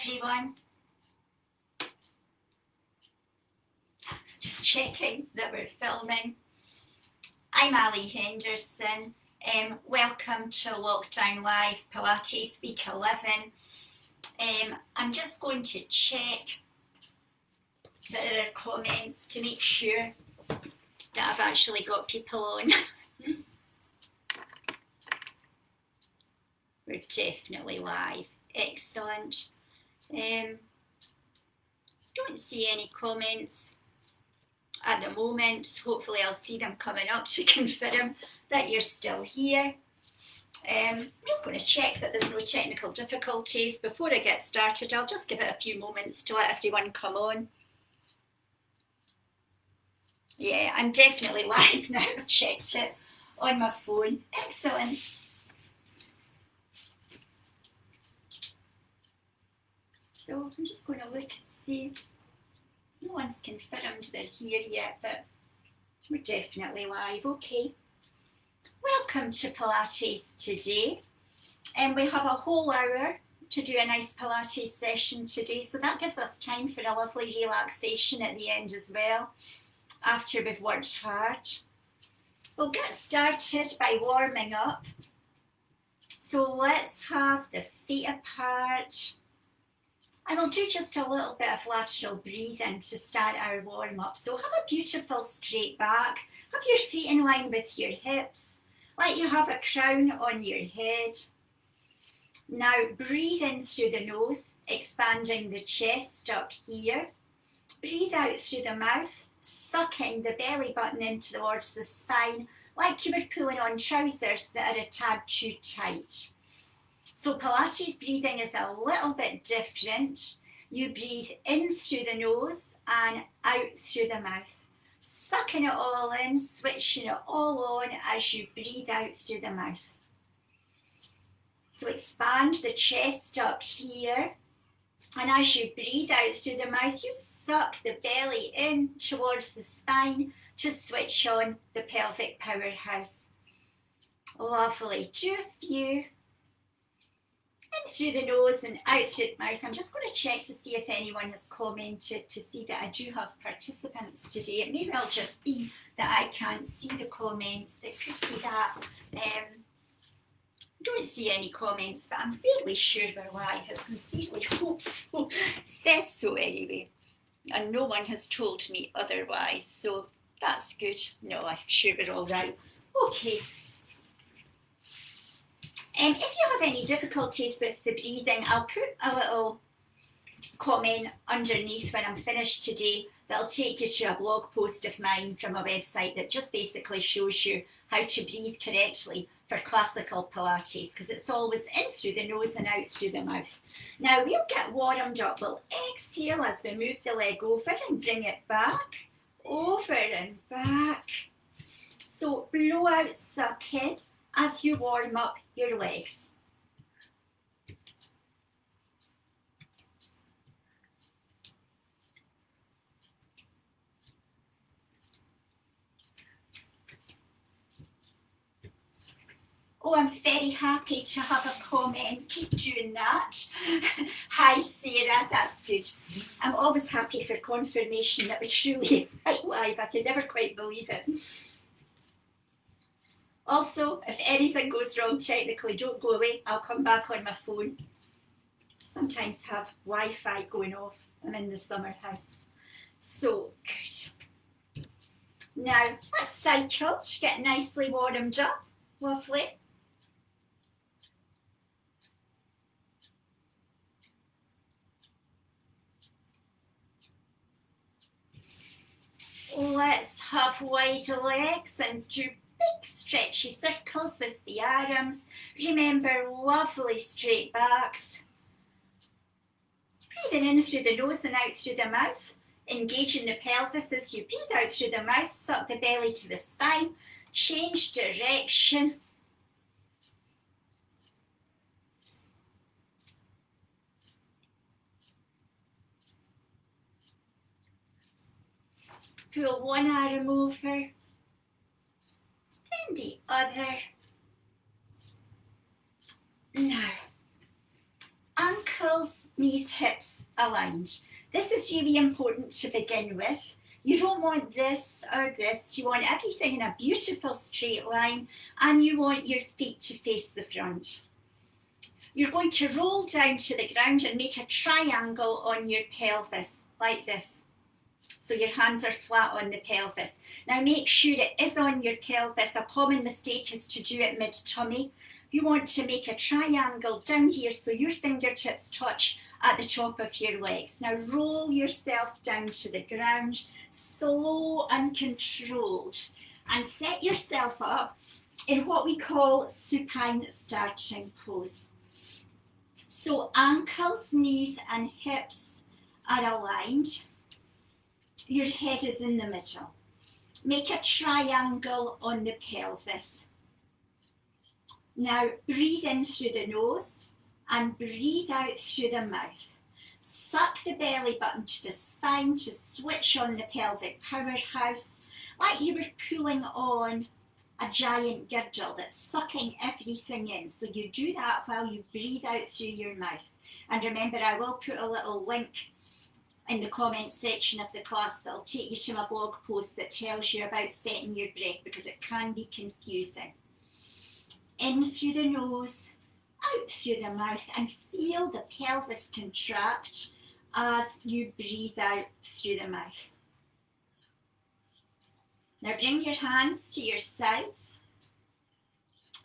everyone. Just checking that we're filming. I'm Ali Henderson. Welcome to Lockdown Live Pilates Week 11. I'm just going to check that there are comments to make sure that I've actually got people on. We're definitely live. Excellent. Don't see any comments at the moment. Hopefully I'll see them coming up to confirm that you're still here. I'm just going to check that there's no technical difficulties. Before I get started, I'll just give it a few moments to let everyone come on. Yeah, I'm definitely live now. I've checked it on my phone. Excellent. So I'm just going to look and see. No one's confirmed they're here yet, but we're definitely live. Okay. Welcome to Pilates today. And we have a whole hour to do a nice Pilates session today. So that gives us time for a lovely relaxation at the end as well, after we've worked hard. We'll get started by warming up. So let's have the feet apart. And we'll do just a little bit of lateral breathing to start our warm up. So have a beautiful straight back. Have your feet in line with your hips, like you have a crown on your head. Now breathe in through the nose, expanding the chest up here. Breathe out through the mouth, sucking the belly button in towards the spine, like you were pulling on trousers that are a tad too tight. So Pilates breathing is a little bit different. You breathe in through the nose and out through the mouth. Sucking it all in, switching it all on as you breathe out through the mouth. So expand the chest up here. And as you breathe out through the mouth, you suck the belly in towards the spine to switch on the pelvic powerhouse. Lovely. Do a few. In through the nose and out through the mouth. I'm just going to check to see if anyone has commented to see that I do have participants today. It may well just be that I can't see the comments. It could be that. Don't see any comments, but I'm fairly sure we're live. I sincerely hope so. It says so anyway. And no one has told me otherwise. So that's good. No, I'm sure we're all right. Okay. If you have any difficulties with the breathing, I'll put a little comment underneath when I'm finished today that'll take you to a blog post of mine from a website that just basically shows you how to breathe correctly for classical Pilates, because it's always in through the nose and out through the mouth. Now we'll get warmed up. We'll exhale as we move the leg over and bring it back, over and back. So blow out, suck in as you warm up your legs. Oh, I'm very happy to have a comment. Keep doing that. Hi, Sarah. That's good. I'm always happy for confirmation that we truly are live. I can never quite believe it. Also, if anything goes wrong technically, don't go away. I'll come back on my phone. Sometimes have Wi-Fi going off. I'm in the summer house. So good. Now, let's cycle to get nicely warmed up. Lovely. Let's have wide legs and do big stretchy circles with the arms. Remember, lovely straight backs. Breathing in through the nose and out through the mouth. Engaging the pelvis as you breathe out through the mouth. Suck the belly to the spine. Change direction. Pull one arm over, then the other. Now, ankles knees, hips aligned. This is really important to begin with. You don't want this or this. You want everything in a beautiful straight line, and you want your feet to face the front. You're going to roll down to the ground and make a triangle on your pelvis, like this. So your hands are flat on the pelvis. Now make sure it is on your pelvis. A common mistake is to do it mid-tummy. You want to make a triangle down here so your fingertips touch at the top of your legs. Now roll yourself down to the ground, slow and controlled, and set yourself up in what we call supine starting pose. So ankles, knees and hips are aligned. Your head is in the middle. Make a triangle on the pelvis. Now breathe in through the nose and breathe out through the mouth. Suck the belly button to the spine to switch on the pelvic powerhouse, like you were pulling on a giant girdle that's sucking everything in. So you do that while you breathe out through your mouth. And remember, I will put a little link in the comment section of the class that'll take you to my blog post that tells you about setting your breath, because it can be confusing. In through the nose, out through the mouth, and feel the pelvis contract as you breathe out through the mouth. Now bring your hands to your sides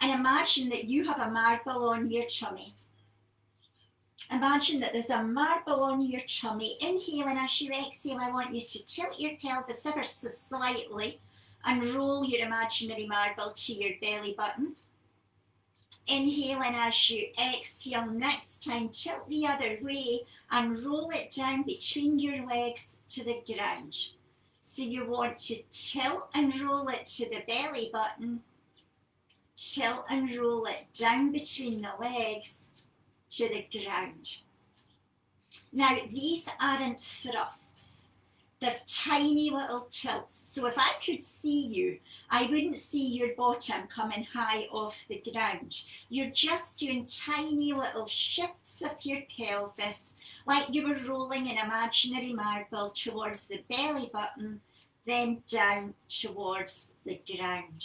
and imagine that you have a marble on your tummy. Imagine that there's a marble on your tummy. Inhale, and as you exhale, I want you to tilt your pelvis ever so slightly and roll your imaginary marble to your belly button. Inhale, and as you exhale, next time tilt the other way and roll it down between your legs to the ground. So you want to tilt and roll it to the belly button, tilt and roll it down between the legs to the ground. Now these aren't thrusts, they're tiny little tilts. So if I could see you, I wouldn't see your bottom coming high off the ground. You're just doing tiny little shifts of your pelvis, like you were rolling an imaginary marble towards the belly button, then down towards the ground.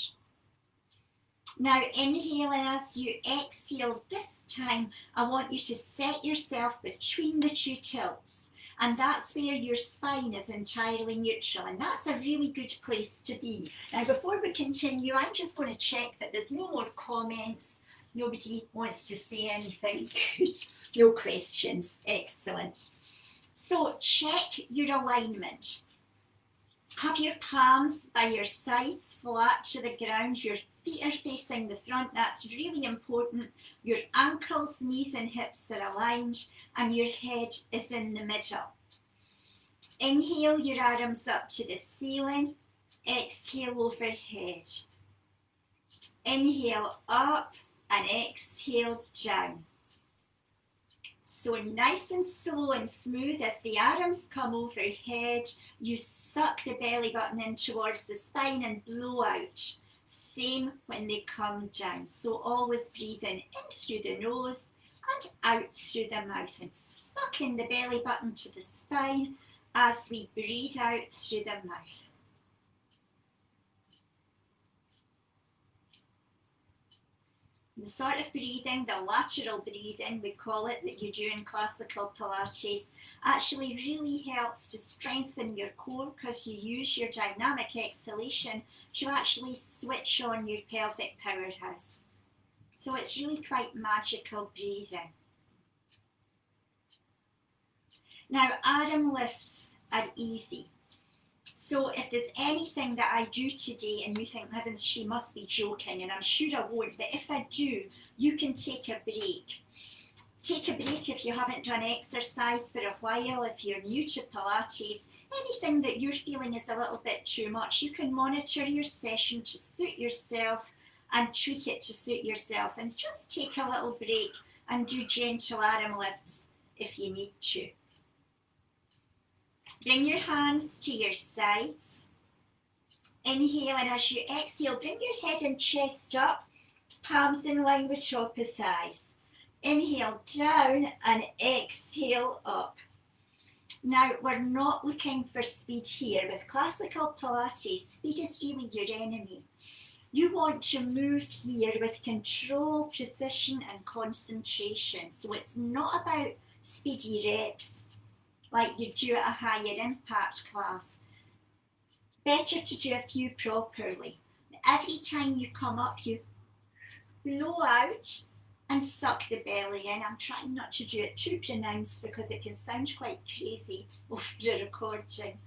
Now inhale, and as you exhale this time, I want you to set yourself between the two tilts, and that's where your spine is entirely neutral, and that's a really good place to be. Now before we continue, I'm just going to check that there's no more comments. Nobody wants to say anything. Good. No questions. Excellent. So check your alignment. Have your palms by your sides flat to the ground. Your feet are facing the front. That's really important. Your ankles, knees and hips are aligned, and your head is in the middle. Inhale your arms up to the ceiling. Exhale overhead. Inhale up and exhale down. So nice and slow and smooth as the arms come overhead, you suck the belly button in towards the spine and blow out. Same when they come down. So always breathing in through the nose and out through the mouth, and sucking the belly button to the spine as we breathe out through the mouth. The sort of breathing, the lateral breathing, we call it, that you do in classical Pilates, actually really helps to strengthen your core, because you use your dynamic exhalation to actually switch on your pelvic powerhouse. So it's really quite magical breathing. Now arm lifts are easy. So if there's anything that I do today and you think, heavens, she must be joking, and I'm sure I won't, but if I do, you can take a break. Take a break if you haven't done exercise for a while, if you're new to Pilates, anything that you're feeling is a little bit too much, you can monitor your session to suit yourself and tweak it to suit yourself, and just take a little break and do gentle arm lifts if you need to. Bring your hands to your sides. Inhale, and as you exhale, bring your head and chest up, palms in line with top of thighs. Inhale down and exhale up. Now, we're not looking for speed here. With classical Pilates, speed is really your enemy. You want to move here with control, precision, and concentration. So it's not about speedy reps like you do at a higher impact class. Better to do a few properly. Every time you come up, you blow out and suck the belly in. I'm trying not to do it too pronounced because it can sound quite crazy over a recording.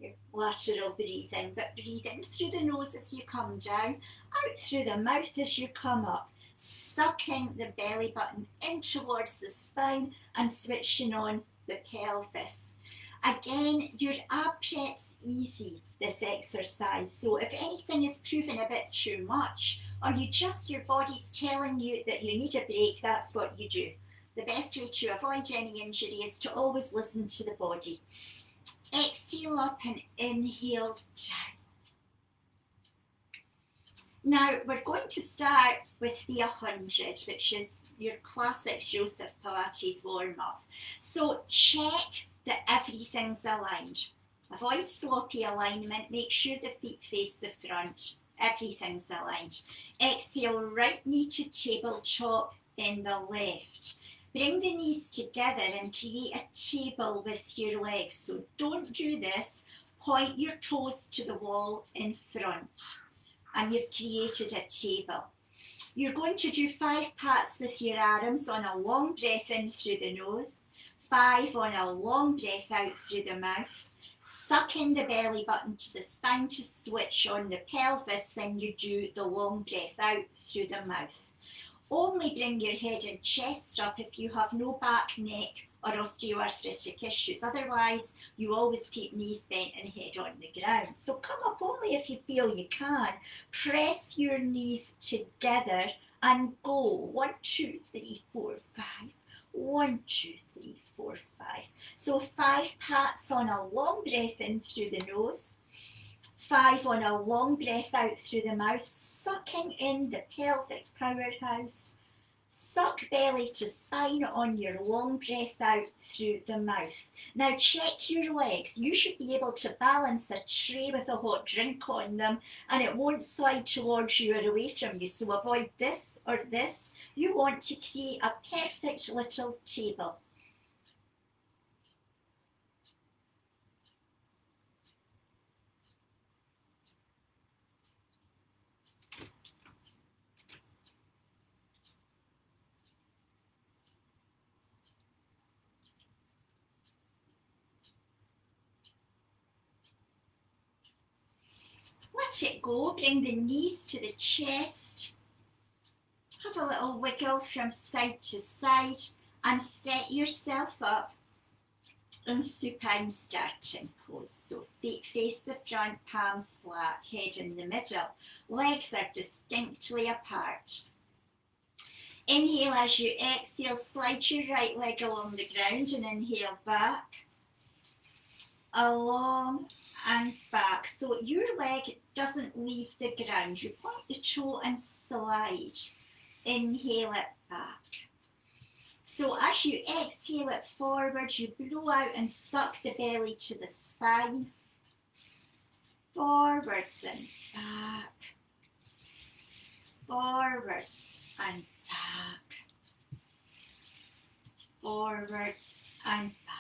Your lateral breathing, but breathe in through the nose as you come down, out through the mouth as you come up, sucking the belly button in towards the spine and switching on the pelvis. Again, your ab prep's easy, this exercise, so if anything is proving a bit too much, or your body's telling you that you need a break, that's what you do. The best way to avoid any injury is to always listen to the body. Exhale up and inhale down. Now we're going to start with the 100, which is your classic Joseph Pilates warm-up. So check that everything's aligned. Avoid sloppy alignment. Make sure the feet face the front. Everything's aligned. Exhale, right knee to tabletop, then the left. Bring the knees together and create a table with your legs. So don't do this. Point your toes to the wall in front. And you've created a table. You're going to do 5 pats with your arms on a long breath in through the nose, 5 on a long breath out through the mouth, sucking the belly button to the spine to switch on the pelvis when you do the long breath out through the mouth. Only bring your head and chest up if you have no back, neck or osteoarthritic issues. Otherwise, you always keep knees bent and head on the ground. So come up only if you feel you can. Press your knees together and go. 1, 2, 3, 4, 5. 1, 2, 3, 4, 5. So 5 pats on a long breath in through the nose. 5 on a long breath out through the mouth, sucking in the pelvic powerhouse. Suck belly to spine on your long breath out through the mouth. Now check your legs. You should be able to balance a tray with a hot drink on them and it won't slide towards you or away from you. So avoid this or this. You want to create a perfect little table. Let it go, bring the knees to the chest, have a little wiggle from side to side and set yourself up in supine starting pose. So feet face the front, palms flat, head in the middle, legs are distinctly apart. Inhale as you exhale, slide your right leg along the ground and inhale back, along and back. So your leg doesn't leave the ground. You point the toe and slide. Inhale it back. So as you exhale it forward, you blow out and suck the belly to the spine. Forwards and back. Forwards and back. Forwards and back.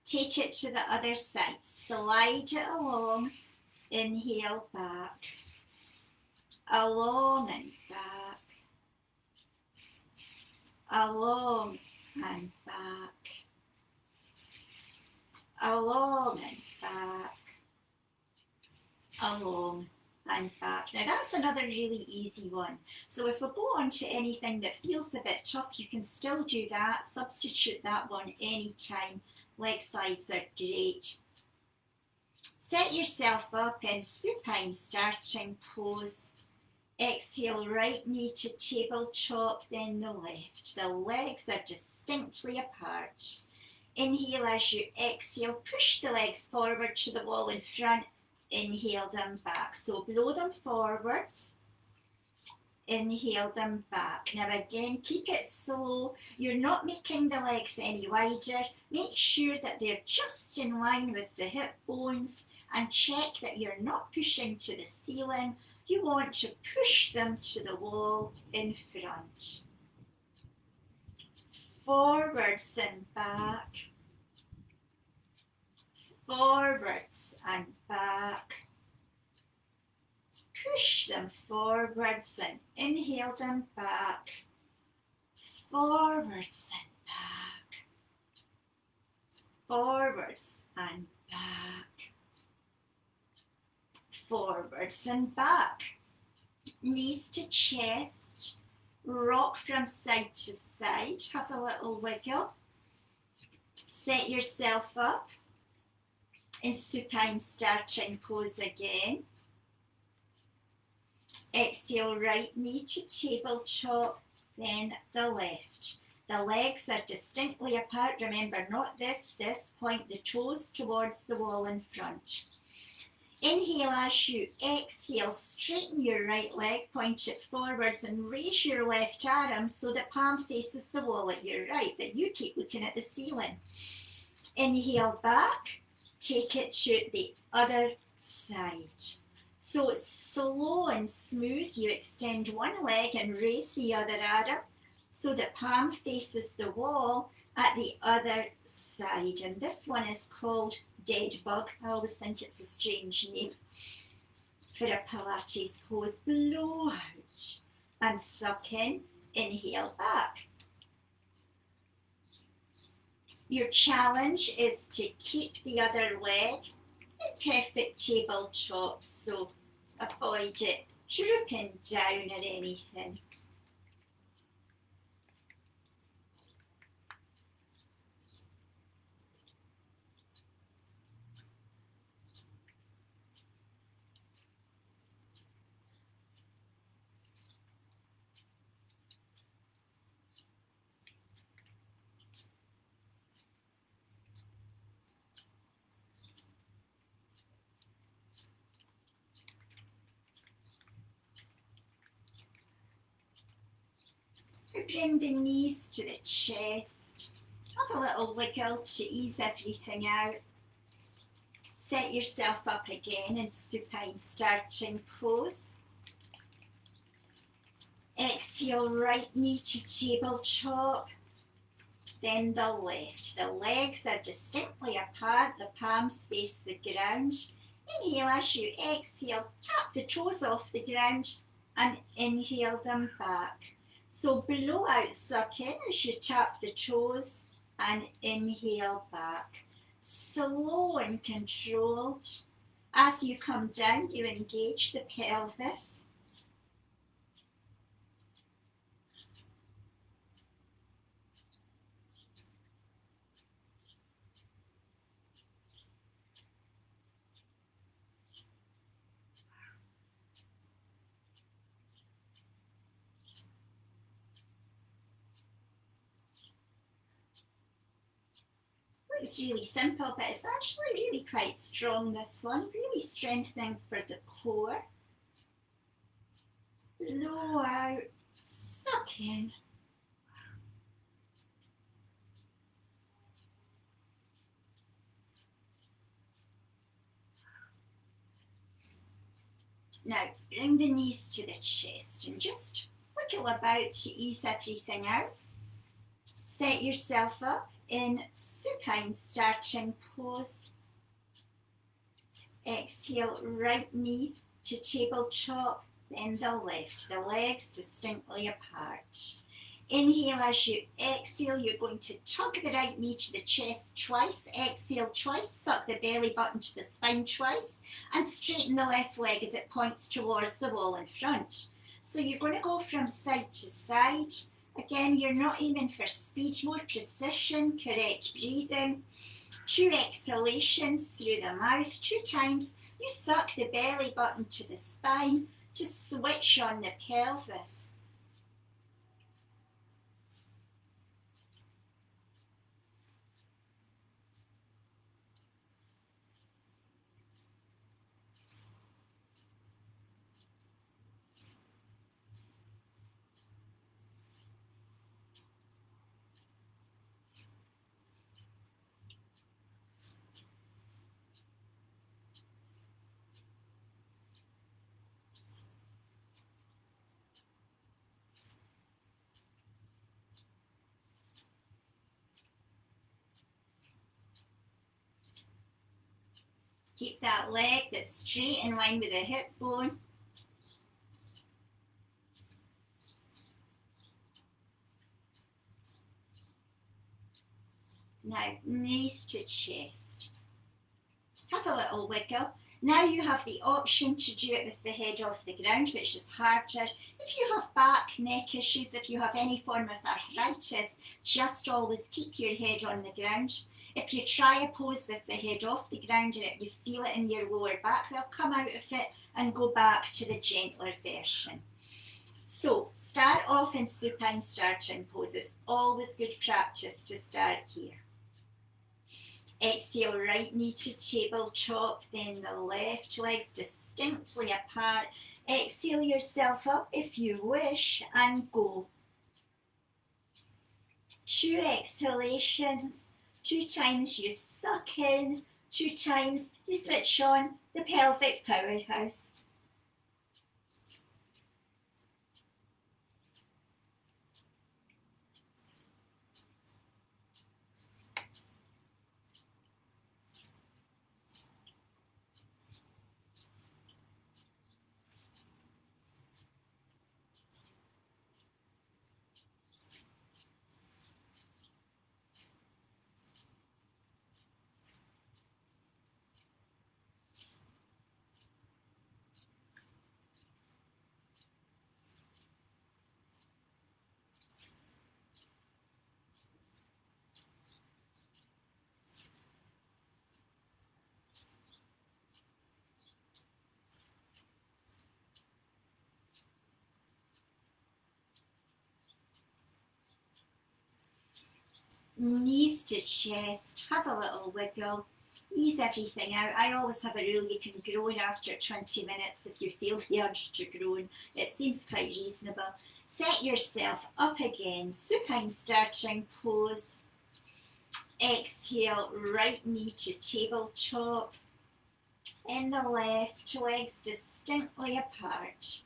Take it to the other side. Slide it along. Inhale back. Along and back. Along and back. Along and back. Along and back. Now that's another really easy one. So if we go on to anything that feels a bit tough, you can still do that. Substitute that one anytime. Leg slides are great. Set yourself up in supine starting pose. Exhale, right knee to tabletop, then the left. The legs are distinctly apart. Inhale as you exhale, push the legs forward to the wall in front. Inhale them back. So blow them forwards. Inhale them back. Now again, keep it slow. You're not making the legs any wider. Make sure that they're just in line with the hip bones and check that you're not pushing to the ceiling. You want to push them to the wall in front. Forwards and back. Forwards and back. Push them forwards and inhale them back. Forwards and back. Forwards and back. Forwards and back. Knees to chest. Rock from side to side. Have a little wiggle. Set yourself up in supine starting pose again. Exhale, right knee to tabletop, then the left. The legs are distinctly apart. Remember, not this. Point the toes towards the wall in front. Inhale as you exhale, straighten your right leg, point it forwards and raise your left arm so that palm faces the wall at your right, but you keep looking at the ceiling. Inhale back, take it to the other side. So it's slow and smooth. You extend one leg and raise the other arm so that palm faces the wall at the other side. And this one is called dead bug. I always think it's a strange name for a Pilates pose. Blow out and suck in. Inhale back. Your challenge is to keep the other leg in perfect tabletop, so avoid it drooping down or anything. Bring the knees to the chest. Have a little wiggle to ease everything out. Set yourself up again in supine starting pose. Exhale, right knee to tabletop, then the left. The legs are distinctly apart, the palms face the ground. Inhale as you exhale, tap the toes off the ground and inhale them back. So blow out, suck in as you tap the toes and inhale back. Slow and controlled. As you come down, you engage the pelvis. Looks really simple, but it's actually really quite strong, this one. Really strengthening for the core. Blow out, suck in. Now, bring the knees to the chest and just wiggle about to ease everything out. Set yourself up in supine starting pose. Exhale, right knee to tabletop, then the left. The legs distinctly apart. Inhale as you exhale, you're going to tug the right knee to the chest twice. Exhale twice, suck the belly button to the spine twice, and straighten the left leg as it points towards the wall in front. So you're going to go from side to side. Again, you're not aiming for speed, more precision, correct breathing. 2 exhalations through the mouth, 2 times. You suck the belly button to the spine to switch on the pelvis. Keep that leg that's straight in line with the hip bone. Now, knees to chest. Have a little wiggle. Now you have the option to do it with the head off the ground, which is harder. If you have back, neck issues, if you have any form of arthritis, just always keep your head on the ground. If you try a pose with the head off the ground and you feel it in your lower back, well, come out of it and go back to the gentler version. So start off in supine starting poses. Always good practice to start here. Exhale, right knee to tabletop, then the left legs distinctly apart. Exhale yourself up if you wish and go. 2 exhalations, 2 times you suck in, 2 times you switch on the pelvic powerhouse. Knees to chest, have a little wiggle, ease everything out. I always have a rule, you can groan after 20 minutes if you feel the urge to groan. It seems quite reasonable. Set yourself up again, supine starting pose. Exhale, right knee to tabletop. In the left, legs distinctly apart.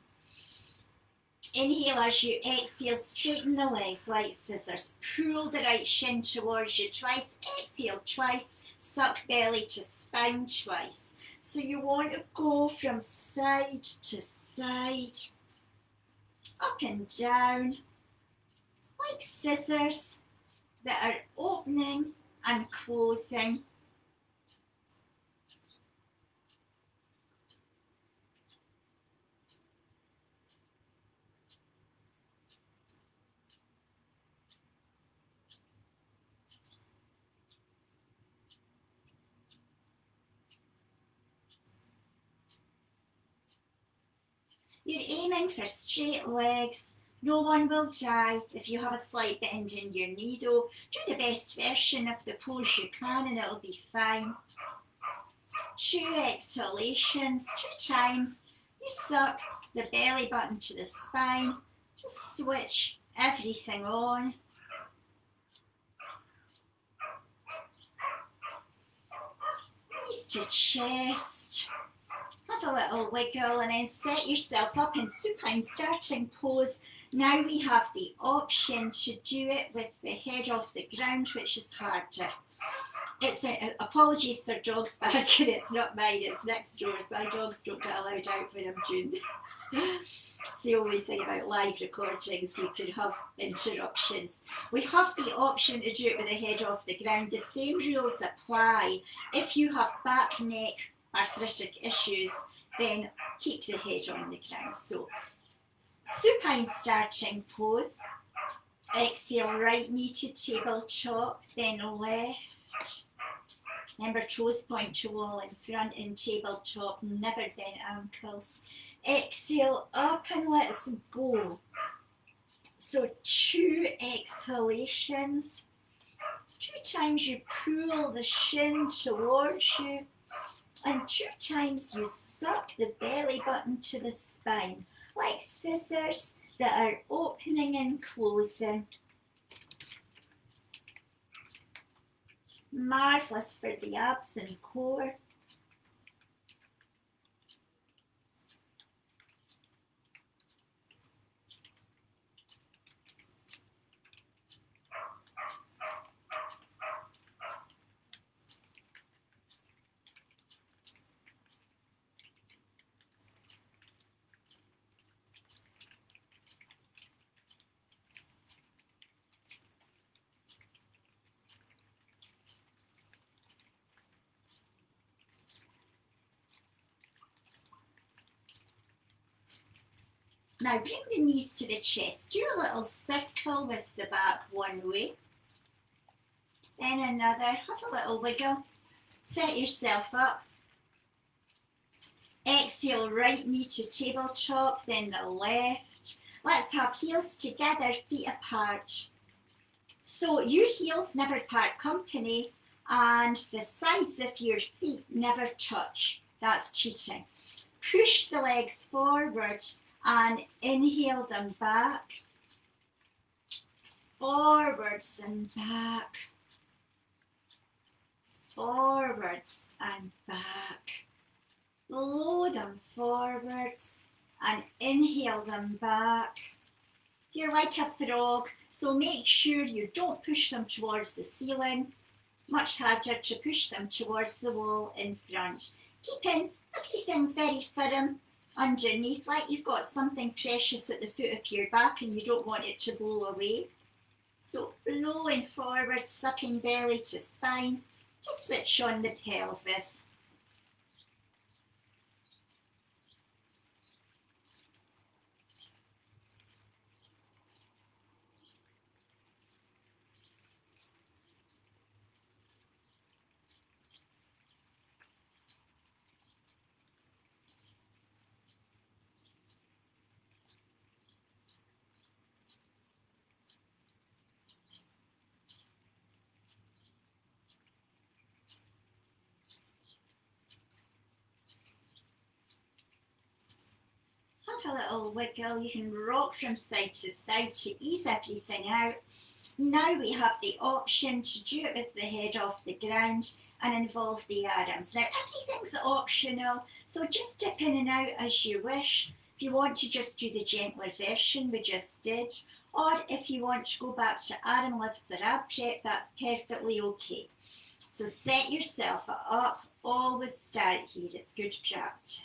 Inhale as you exhale, straighten the legs like scissors. Pull the right shin towards you twice. Exhale twice. Suck belly to spine twice. So you want to go from side to side, up and down, like scissors that are opening and closing. You're aiming for straight legs. No one will die if you have a slight bend in your knee though. Do the best version of the pose you can and it'll be fine. 2 exhalations, 2 times. You suck the belly button to the spine. Just switch everything on. Knees to chest. Have a little wiggle and then set yourself up in supine starting pose. Now we have the option to do it with the head off the ground, which is harder. Apologies for dogs barking, it's not mine, it's next door's. My dogs don't get allowed out when I'm doing this. It's the only thing about live recordings, you could have interruptions. We have the option to do it with the head off the ground. The same rules apply. If you have back, neck, arthritic issues, then keep the head on the ground. So, supine starting pose. Exhale, right knee to tabletop, then left. Remember, toes point to wall in front in tabletop, never bend ankles. Exhale, up and let's go. So 2 exhalations. 2 times you pull the shin towards you. And 2 times you suck the belly button to the spine, like scissors that are opening and closing. Marvelous for the abs and core. Now bring the knees to the chest. Do a little circle with the back one way. Then another. Have a little wiggle. Set yourself up. Exhale, right knee to tabletop, then the left. Let's have heels together, feet apart. So your heels never part company and the sides of your feet never touch. That's cheating. Push the legs forward and inhale them back. Forwards and back. Forwards and back. Blow them forwards and inhale them back. You're like a frog, so make sure you don't push them towards the ceiling. Much harder to push them towards the wall in front. Keeping everything very firm underneath, like you've got something precious at the foot of your back and you don't want it to blow away. So blowing forward, sucking belly to spine. Just switch on the pelvis. Have a little wiggle. You can rock from side to side to ease everything out. Now we have the option to do it with the head off the ground and involve the arms. Now everything's optional, so just dip in and out as you wish. If you want to just do the gentler version we just did, or if you want to go back to arm lifts or ab prep, that's perfectly okay. So set yourself up, always start here, it's good practice.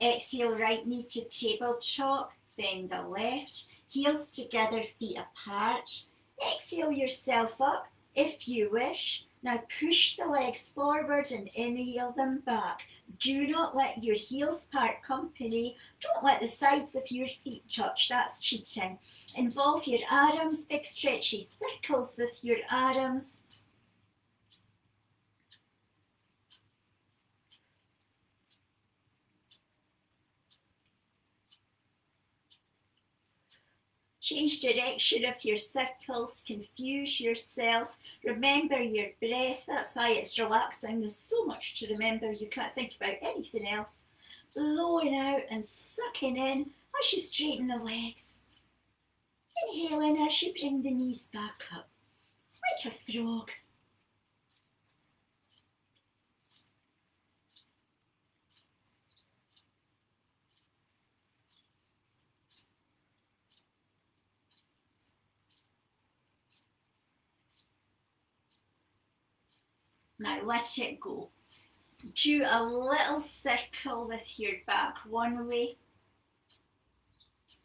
Exhale, right knee to tabletop, then the left, heels together, feet apart. Exhale yourself up if you wish. Now push the legs forward and inhale them back. Do not let your heels part company. Don't let the sides of your feet touch. That's cheating. Involve your arms, big stretchy circles with your arms. Change direction of your circles, confuse yourself, remember your breath. That's why it's relaxing. There's so much to remember, you can't think about anything else. Blowing out and sucking in as you straighten the legs. Inhaling as you bring the knees back up, like a frog. Now let it go. Do a little circle with your back one way,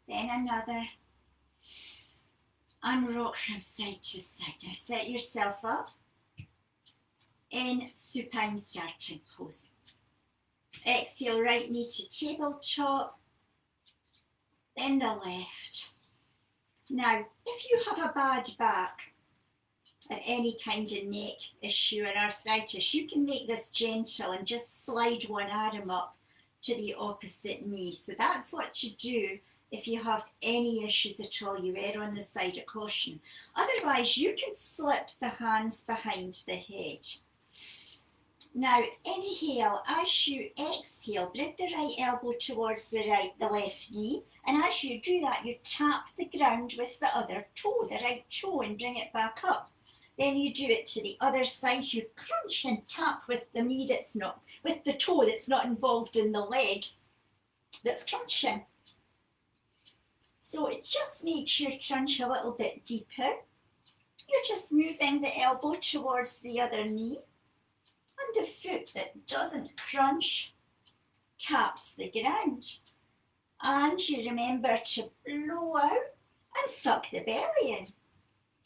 then another, and rock from side to side. Now set yourself up in supine starting pose. Exhale, right knee to tabletop, then the left. Now, if you have a bad back, or any kind of neck issue or arthritis, you can make this gentle and just slide one arm up to the opposite knee. So that's what you do if you have any issues at all. You err on the side of caution. Otherwise, you can slip the hands behind the head. Now inhale. As you exhale, bring the right elbow towards the left knee, and as you do that, you tap the ground with the other toe, the right toe, and bring it back up. Then you do it to the other side. You crunch and tap with the knee that's not, with the toe that's not involved in the leg that's crunching. So it just makes your crunch a little bit deeper. You're just moving the elbow towards the other knee, and the foot that doesn't crunch taps the ground. And you remember to blow out and suck the belly in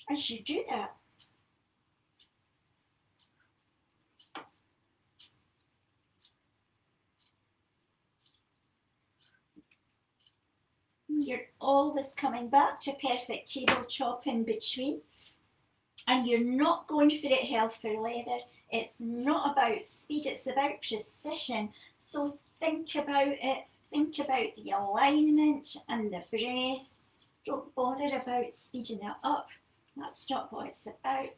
as you do that. You're always coming back to perfect tabletop in between. And you're not going for it hell for leather. It's not about speed, it's about precision. So think about it. Think about the alignment and the breath. Don't bother about speeding it up. That's not what it's about.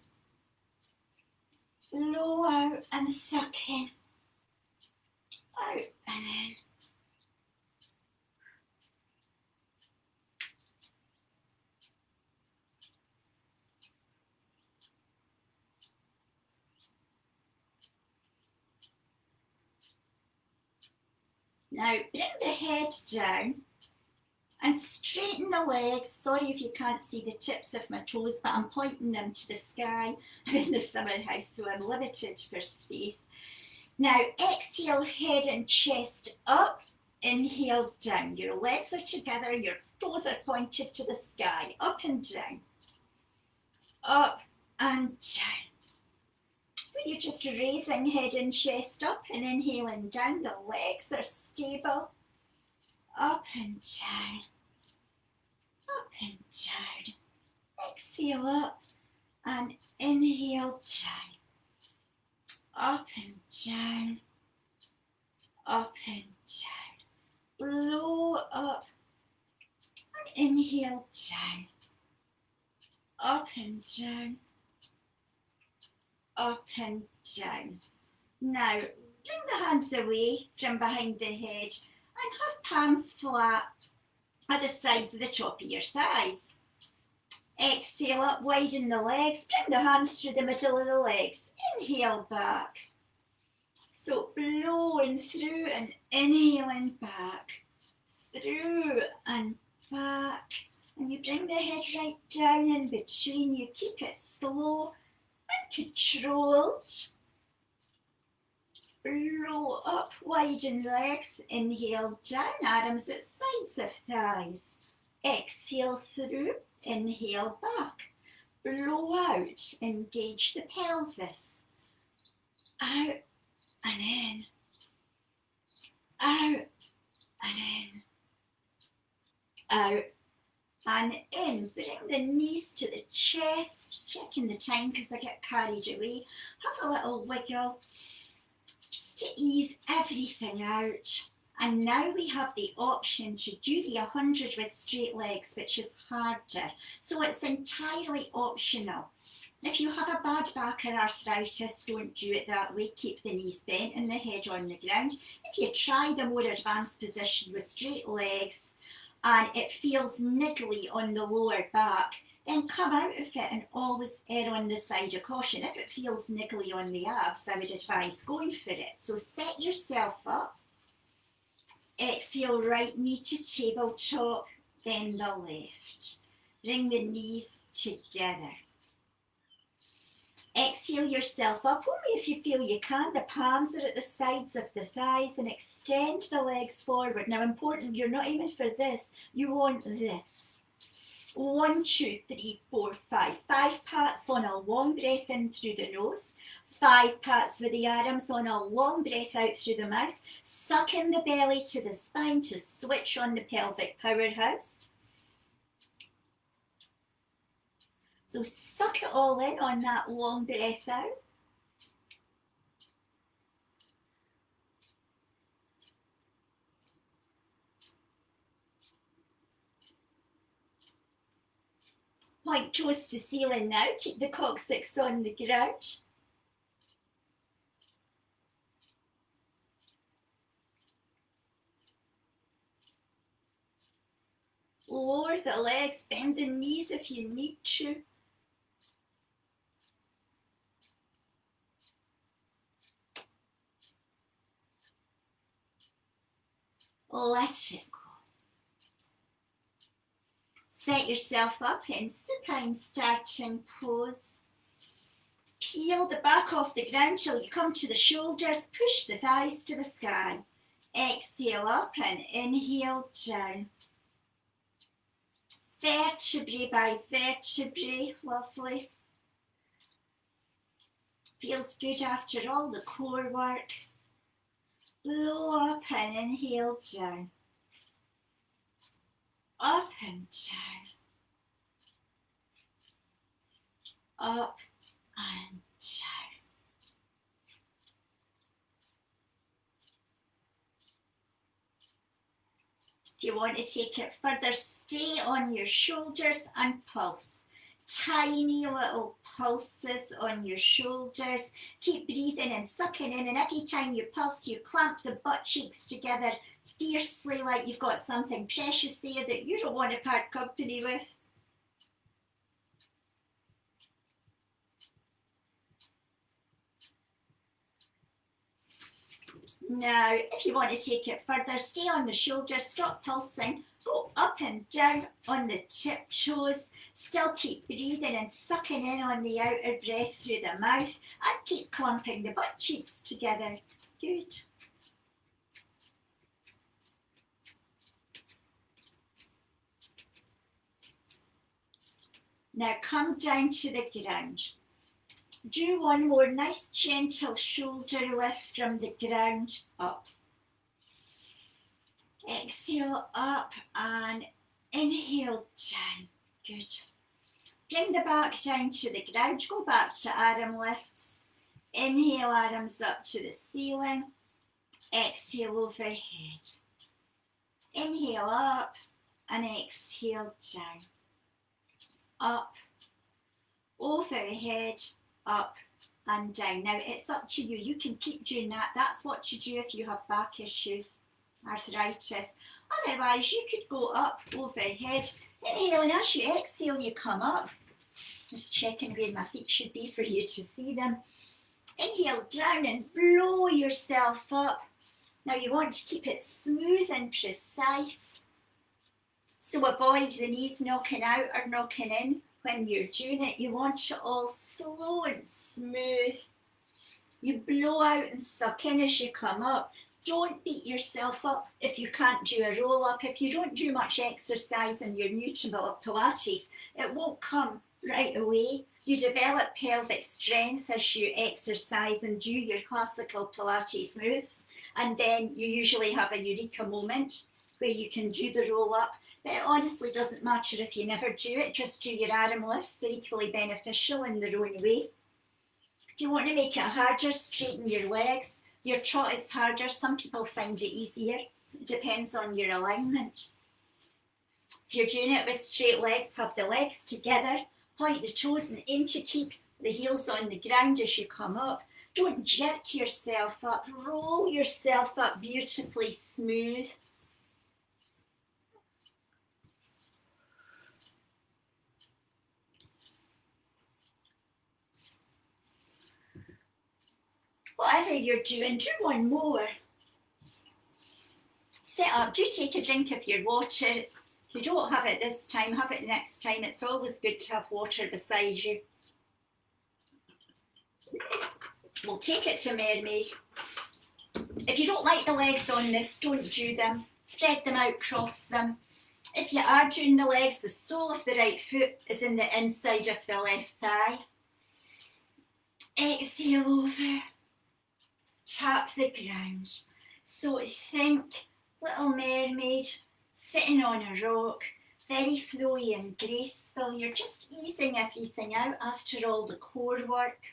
Blow out and suck in. Out and in. Now bring the head down and straighten the legs. Sorry if you can't see the tips of my toes, but I'm pointing them to the sky. I'm in the summer house, so I'm limited for space. Now exhale, head and chest up. Inhale, down. Your legs are together, your toes are pointed to the sky. Up and down. Up and down. So you're just raising head and chest up and inhaling down. The legs are stable. Up and down. Up and down. Exhale up and inhale down. Up and down. Up and down. Blow up and inhale down. Up and down. Up and down. Now bring the hands away from behind the head and have palms flat at the sides of the top of your thighs. Exhale up, widen the legs, bring the hands through the middle of the legs. Inhale back. So blowing through and inhaling back. Through and back. And you bring the head right down in between. You keep it slow and controlled. Blow up, widen legs, inhale down, arms at sides of thighs. Exhale through, inhale back. Blow out, engage the pelvis. Out and in. Out and in. Out and in. Bring the knees to the chest. Checking the time because I get carried away. Have a little wiggle. To ease everything out. And now we have the option to do the 100 with straight legs, which is harder. So it's entirely optional. If you have a bad back or arthritis, don't do it that way. Keep the knees bent and the head on the ground. If you try the more advanced position with straight legs and it feels niggly on the lower back, then come out of it and always err on the side of caution. If it feels niggly on the abs, I would advise going for it. So set yourself up. Exhale, right knee to tabletop, then the left. Bring the knees together. Exhale yourself up, only if you feel you can. The palms are at the sides of the thighs and extend the legs forward. Now important, you're not aiming for this, you want this. 1, 2, 3, 4, 5. 5 pats on a long breath in through the nose. 5 pats with the arms on a long breath out through the mouth. Suck in the belly to the spine to switch on the pelvic powerhouse. So suck it all in on that long breath out. Point toes to ceiling now. Keep the coccyx on the ground. Lower the legs, bend the knees if you need to. Let it go. Set yourself up in supine starting pose. Peel the back off the ground till you come to the shoulders. Push the thighs to the sky. Exhale up and inhale down. Vertebrae by vertebrae. Lovely. Feels good after all the core work. Blow up and inhale down. up and down, up and down. If you want to take it further, stay on your shoulders and pulse. Tiny little pulses on your shoulders. Keep breathing and sucking in, and every time you pulse, you clamp the butt cheeks together fiercely like you've got something precious there that you don't want to part company with. Now, if you want to take it further, stay on the shoulders, stop pulsing, go up and down on the tiptoes, still keep breathing and sucking in on the outer breath through the mouth, and keep clumping the butt cheeks together. Good. Now come down to the ground. Do one more nice gentle shoulder lift from the ground up. Exhale up and inhale down. Good. Bring the back down to the ground. Go back to arm lifts. Inhale, arms up to the ceiling. Exhale overhead. Inhale up and exhale down. Up, overhead, up and down. Now it's up to you. You can keep doing that. That's what you do if you have back issues, arthritis. Otherwise, you could go up, overhead, inhale, and as you exhale, you come up. Just checking where my feet should be for you to see them. Inhale down and blow yourself up. Now you want to keep it smooth and precise. So avoid the knees knocking out or knocking in when you're doing it. You want it all slow and smooth. You blow out and suck in as you come up. Don't beat yourself up if you can't do a roll up. If you don't do much exercise and you're new to Pilates, it won't come right away. You develop pelvic strength as you exercise and do your classical Pilates moves, and then you usually have a eureka moment where you can do the roll up. But it honestly doesn't matter if you never do it. Just do your arm lifts. They're equally beneficial in their own way. If you want to make it harder, straighten your legs. Your trot is harder. Some people find it easier. It depends on your alignment. If you're doing it with straight legs, have the legs together. Point the toes and aim to keep the heels on the ground as you come up. Don't jerk yourself up. Roll yourself up beautifully smooth. Whatever you're doing, do one more. Sit up, do take a drink of your water. If you don't have it this time, have it next time. It's always good to have water beside you. We'll take it to mermaid. If you don't like the legs on this, don't do them. Spread them out, cross them. If you are doing the legs, the sole of the right foot is in the inside of the left thigh. Exhale over. Tap the ground. So think Little Mermaid sitting on a rock, very flowy and graceful. You're just easing everything out after all the core work.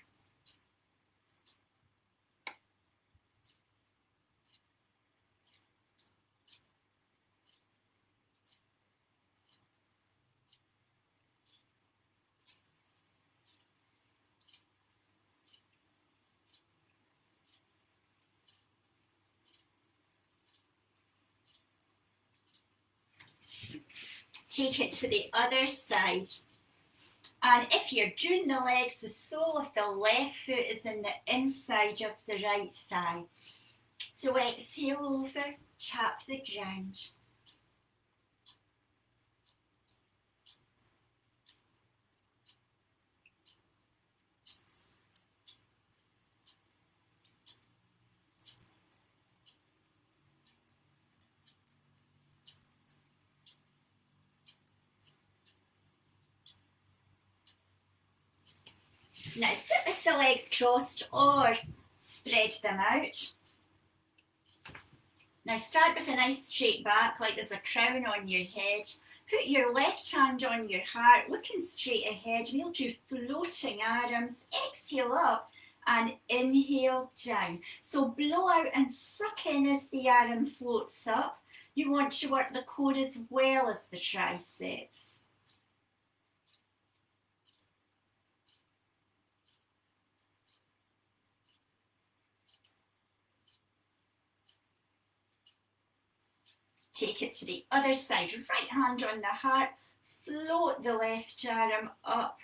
Take it to the other side. And if you're doing the legs, the sole of the left foot is in the inside of the right thigh. So exhale over, tap the ground. Now sit with the legs crossed or spread them out. Now start with a nice straight back like there's a crown on your head. Put your left hand on your heart, looking straight ahead. We'll do floating arms. Exhale up and inhale down. So blow out and suck in as the arm floats up. You want to work the core as well as the triceps. Take it to the other side. Right hand on the heart. Float the left arm up.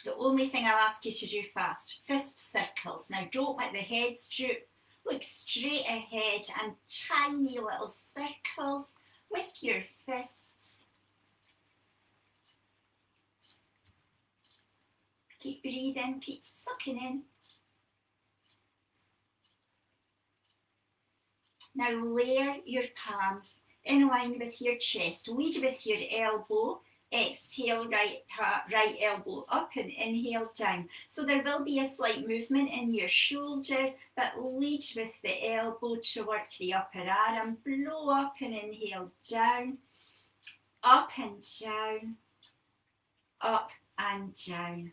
The only thing I'll ask you to do fast, fist circles. Now don't let the head droop. Look straight ahead and tiny little circles with your fists. Keep breathing, keep sucking in. Now layer your palms in line with your chest. Lead with your elbow. Exhale, right elbow up and inhale down. So there will be a slight movement in your shoulder, but lead with the elbow to work the upper arm. Blow up and inhale down. Up and down. Up and down.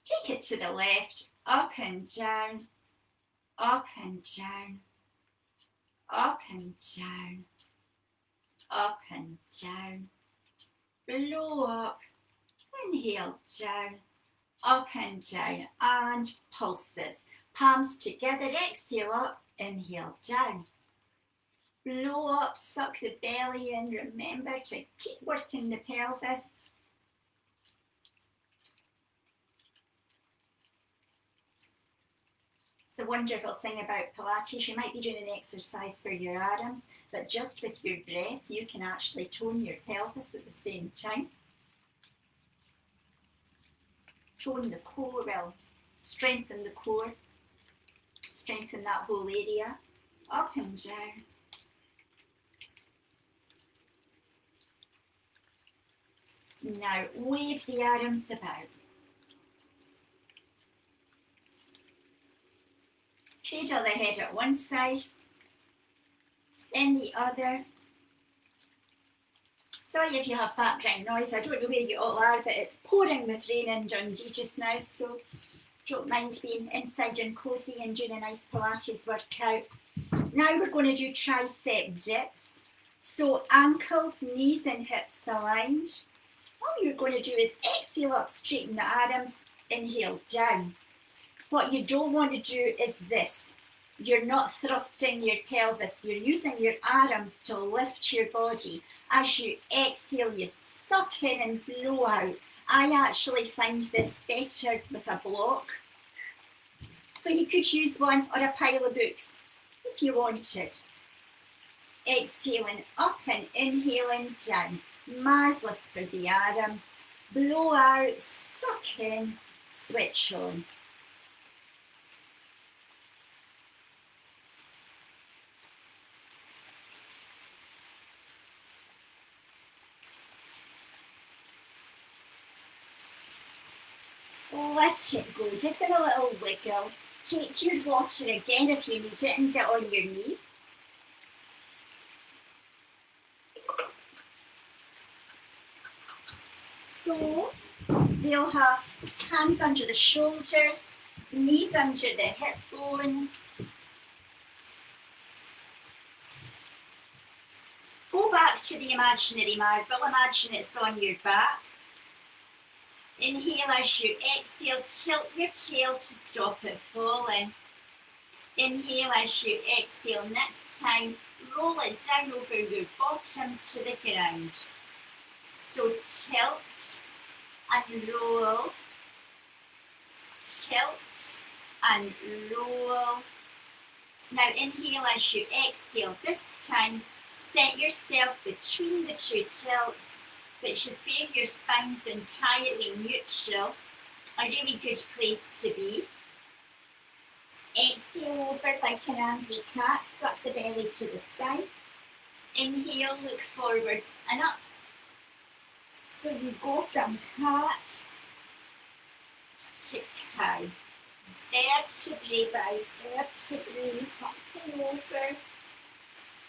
Take it to the left. Up and down. Up and down. Up and down. Up and down. Blow up, inhale down, up and down, and pulses. Palms together, exhale up, inhale down. Blow up, suck the belly in. Remember to keep working the pelvis. The wonderful thing about Pilates, you might be doing an exercise for your arms, but just with your breath, you can actually tone your pelvis at the same time. Tone the core, well, strengthen the core, strengthen that whole area, up and down. Now, wave the arms about. Cradle the head at one side, then the other. Sorry if you have background noise, I don't know where you all are, but it's pouring with rain in Dundee just now, so don't mind being inside and cosy and doing a nice Pilates workout. Now we're going to do tricep dips. So ankles, knees and hips aligned. All you're going to do is exhale up, straighten the arms, inhale down. What you don't want to do is this. You're not thrusting your pelvis. You're using your arms to lift your body. As you exhale, you suck in and blow out. I actually find this better with a block. So you could use one or a pile of books if you wanted. Exhaling up and inhaling down. Marvellous for the arms. Blow out, suck in, switch on. Let it go, give them a little wiggle. Take your water again if you need it and get on your knees. So they'll have hands under the shoulders, knees under the hip bones. Go back to the imaginary marble, imagine it's on your back. Inhale as you exhale, tilt your tail to stop it falling. Inhale as you exhale, next time roll it down over your bottom to the ground. So tilt and roll, tilt and roll. Now inhale as you exhale, this time set yourself between the two tilts, which is where your spine's entirely neutral, a really good place to be. Exhale over like an angry cat, suck the belly to the sky. Inhale, look forwards and up. So you go from cat to cow, vertebrae by vertebrae, hopping over,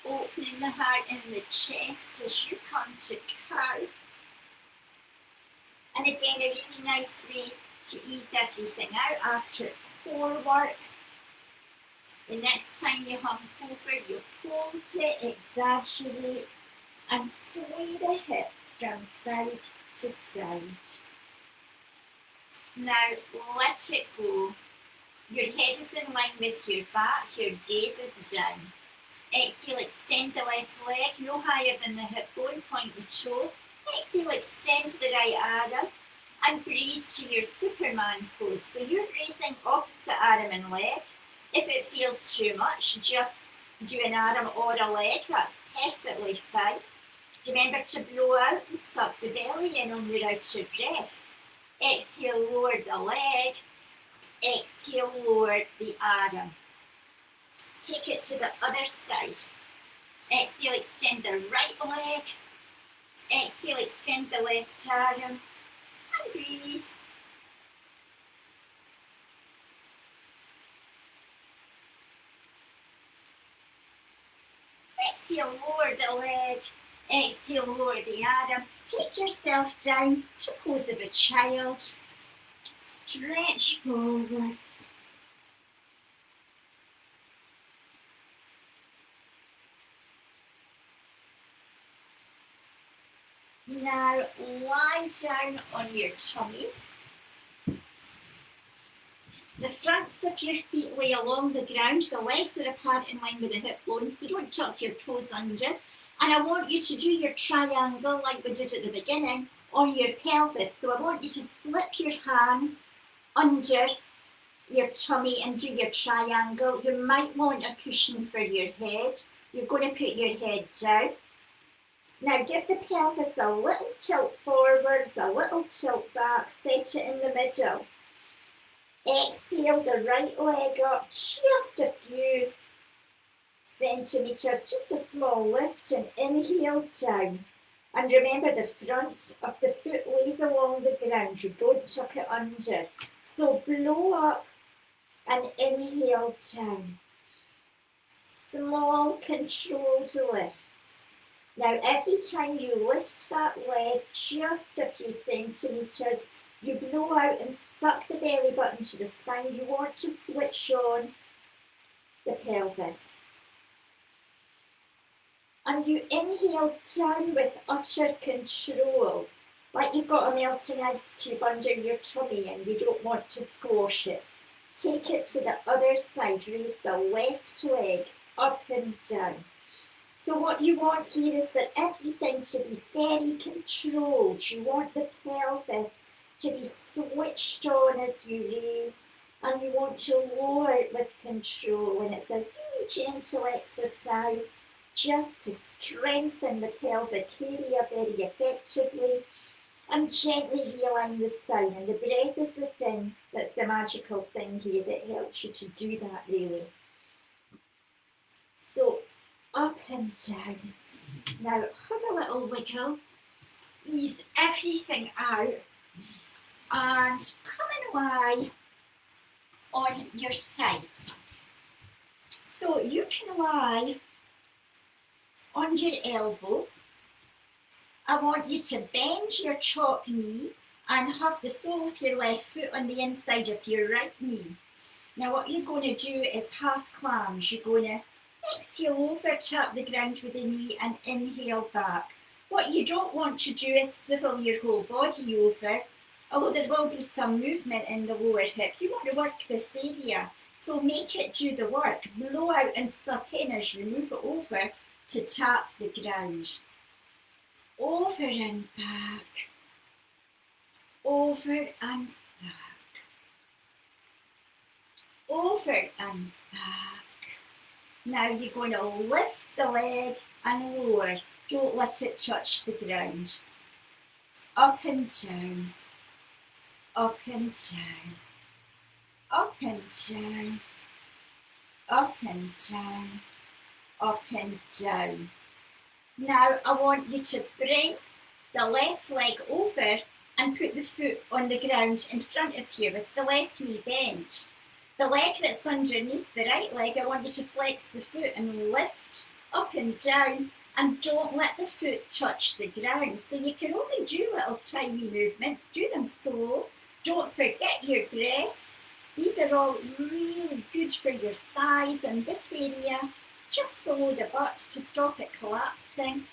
opening the heart and the chest as you come to cow. And again, a really nice way to ease everything out after core work. The next time you hump over, you hold it, exaggerate, and sway the hips from side to side. Now let it go. Your head is in line with your back, your gaze is down. Exhale, extend the left leg, no higher than the hip bone, point the toe. Exhale, extend the right arm and breathe to your Superman pose. So you're raising opposite arm and leg. If it feels too much, just do an arm or a leg, that's perfectly fine. Remember to blow out and suck the belly in on your outer breath. Exhale, lower the leg. Exhale, lower the arm. Take it to the other side. Exhale, extend the right leg. Exhale, extend the left arm. And breathe. Exhale, lower the leg. Exhale, lower the arm. Take yourself down to pose of a child. Stretch forwards. Now lie down on your tummies. The fronts of your feet lay along the ground. The legs are apart in line with the hip bones, so don't tuck your toes under. And I want you to do your triangle like we did at the beginning on your pelvis. So I want you to slip your hands under your tummy and do your triangle. You might want a cushion for your head. You're going to put your head down. Now give the pelvis a little tilt forwards, a little tilt back, set it in the middle. Exhale the right leg up just a few centimetres, just a small lift, and inhale down. And remember, the front of the foot lays along the ground, you don't tuck it under. So blow up and inhale down. Small controlled lifts. Now every time you lift that leg just a few centimetres, you blow out and suck the belly button to the spine. You want to switch on the pelvis. And you inhale down with utter control, like you've got a melting ice cube under your tummy and you don't want to squash it. Take it to the other side, raise the left leg up and down. So what you want here is for everything to be very controlled. You want the pelvis to be switched on as you raise, and you want to lower it with control. And it's a really gentle exercise just to strengthen the pelvic area very effectively and gently realign the spine. And the breath is the thing that's the magical thing here that helps you to do that really. So up and down. Now have a little wiggle, ease everything out, and come and lie on your sides. So you can lie on your elbow. I want you to bend your top knee and have the sole of your left foot on the inside of your right knee. Now what you're going to do is half clams. You're going to exhale over, tap the ground with the knee and inhale back. What you don't want to do is swivel your whole body over, although there will be some movement in the lower hip. You want to work this area, so make it do the work. Blow out and suck in as you move it over to tap the ground. Over and back. Over and back. Over and back. Now you're going to lift the leg and lower. Don't let it touch the ground. Up and down. Up and down. Up and down. Up and down. Up and down. Now I want you to bring the left leg over and put the foot on the ground in front of you with the left knee bent. The leg that's underneath the right leg, I want you to flex the foot and lift up and down, and don't let the foot touch the ground. So you can only do little tiny movements, do them slow. Don't forget your breath. These are all really good for your thighs and this area, just below the butt, to stop it collapsing.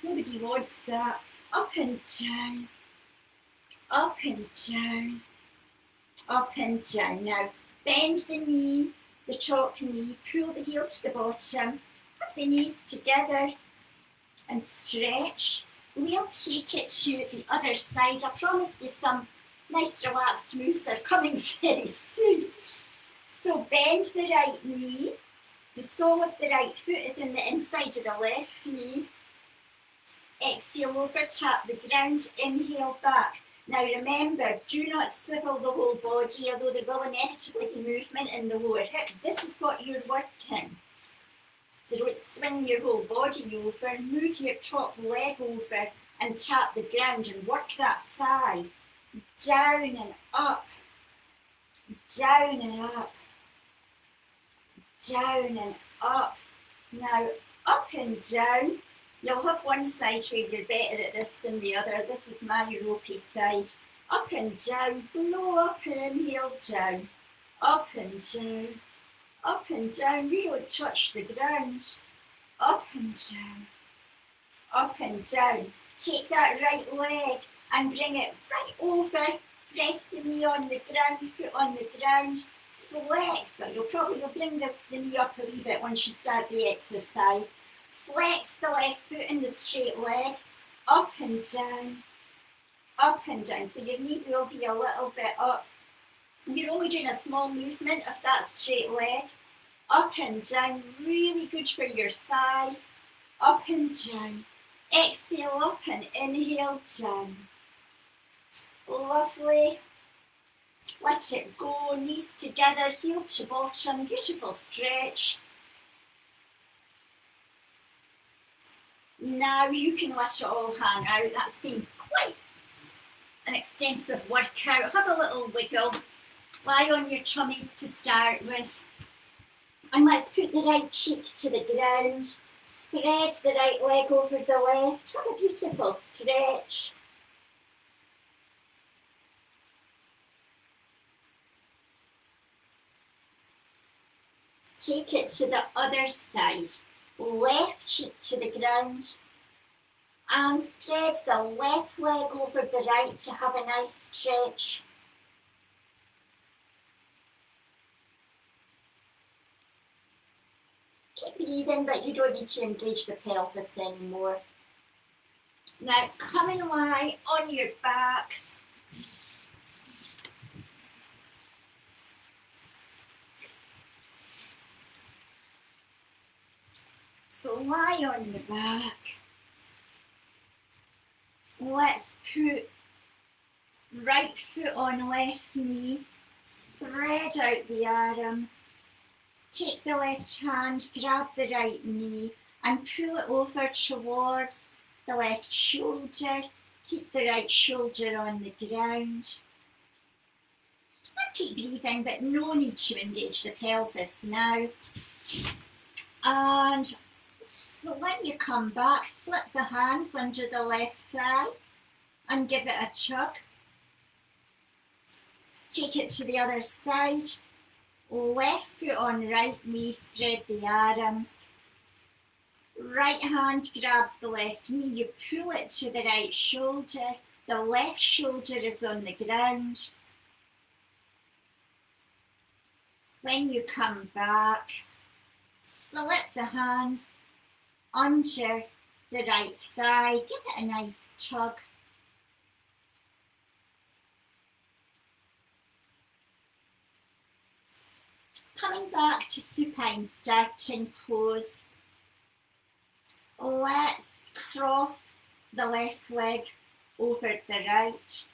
Nobody wants that. Up and down, up and down, up and down. Now, bend the knee, the top knee, pull the heel to the bottom, have the knees together and stretch. We'll take it to the other side. I promise you some nice relaxed moves are coming very soon. So bend the right knee. The sole of the right foot is in the inside of the left knee. Exhale over, tap the ground, inhale back. Now remember, do not swivel the whole body, although there will inevitably be movement in the lower hip. This is what you're working. So don't swing your whole body over, move your top leg over and tap the ground and work that thigh. Down and up, down and up, down and up. Now up and down. You'll have one side where you're better at this than the other. This is my ropey side. Up and down, blow up and inhale down. Up and down, up and down. You don't touch the ground. Up and down, up and down. Take that right leg and bring it right over. Rest the knee on the ground, foot on the ground. Flex. So you'll bring the knee up a wee bit once you start the exercise. Flex the left foot in the straight leg, up and down, up and down. So your knee will be a little bit up. You're only doing a small movement of that straight leg. Up and down, really good for your thigh. Up and down. Exhale up and inhale down. Lovely. Let it go, knees together, heel to bottom, beautiful stretch. Now you can let it all hang out. That's been quite an extensive workout. Have a little wiggle. Lie on your tummies to start with. And let's put the right cheek to the ground. Spread the right leg over the left. Have a beautiful stretch. Take it to the other side. Left cheek to the ground, and spread the left leg over the right to have a nice stretch. Keep breathing, but you don't need to engage the pelvis anymore. Now come and lie on your backs. So lie on the back. Let's put right foot on left knee. Spread out the arms. Take the left hand, grab the right knee and pull it over towards the left shoulder. Keep the right shoulder on the ground. And keep breathing, but no need to engage the pelvis now. And so when you come back, slip the hands under the left thigh and give it a tug. Take it to the other side. Left foot on right knee, spread the arms. Right hand grabs the left knee, you pull it to the right shoulder. The left shoulder is on the ground. When you come back, slip the hands under the right thigh, give it a nice tug. Coming back to supine starting pose. Let's cross the left leg over the right.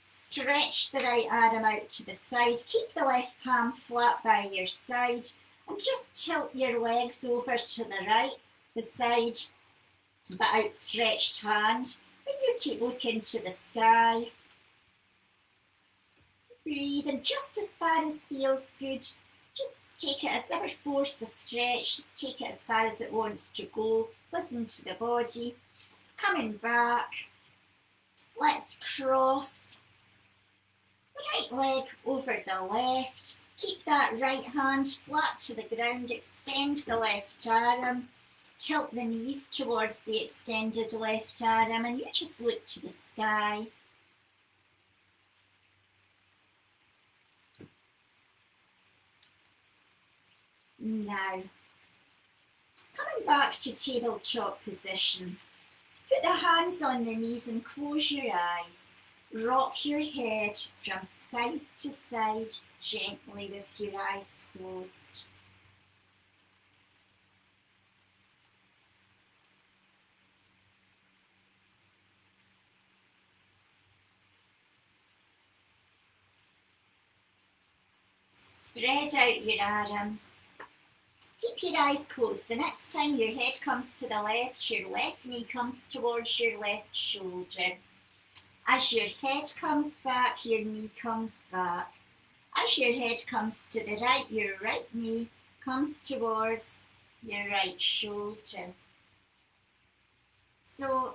Stretch the right arm out to the side. Keep the left palm flat by your side. And just tilt your legs over to the right, the side. but outstretched hand. And you keep looking to the sky. Breathing just as far as feels good. Just take it, as never force the stretch, just take it as far as it wants to go. Listen to the body. Coming back. Let's cross the right leg over the left. Keep that right hand flat to the ground. Extend the left arm. Tilt the knees towards the extended left arm, and you just look to the sky. Now, coming back to tabletop position. Put the hands on the knees and close your eyes. Rock your head from side to side gently with your eyes closed. Spread out your arms. Keep your eyes closed. The next time your head comes to the left, your left knee comes towards your left shoulder. As your head comes back, your knee comes back. As your head comes to the right, your right knee comes towards your right shoulder. So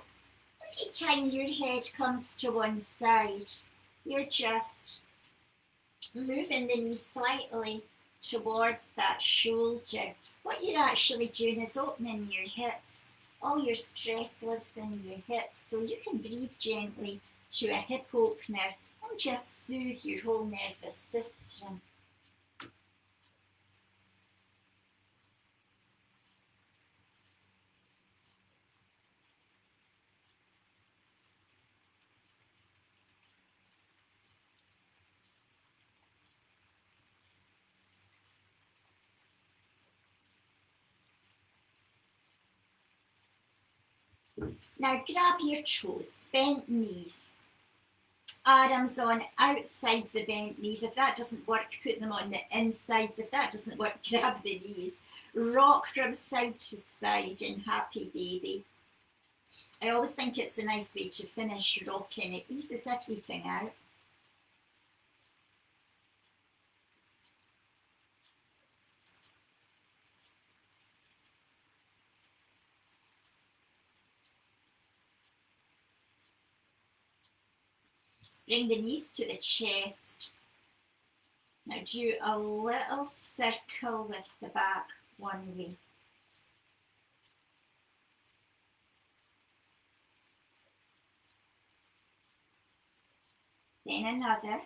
every time your head comes to one side, you're just moving the knee slightly towards that shoulder. What you're actually doing is opening your hips. All your stress lives in your hips, so you can breathe gently to a hip opener and just soothe your whole nervous system. Now grab your toes, bent knees, arms on outsides of bent knees. If that doesn't work, put them on the insides. If that doesn't work, grab the knees. Rock from side to side in happy baby. I always think it's a nice way to finish rocking. It eases everything out. Bring the knees to the chest. Now do a little circle with the back one way. Then another.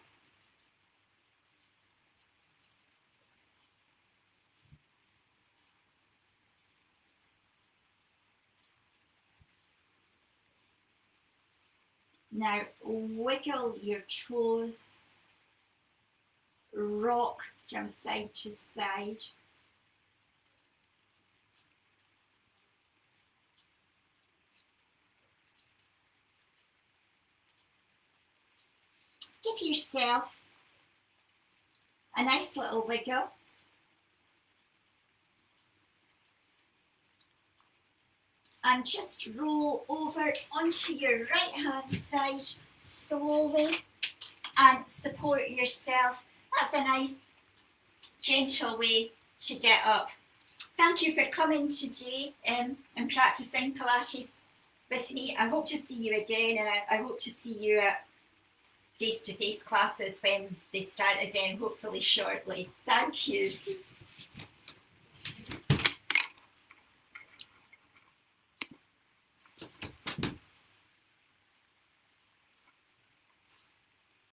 Now wiggle your toes, rock from side to side. Give yourself a nice little wiggle. And just roll over onto your right hand side slowly and support yourself. That's a nice gentle way to get up. Thank you for coming today and practicing Pilates with me. I hope to see you again, and I hope to see you at face-to-face classes when they start again, hopefully shortly. Thank you.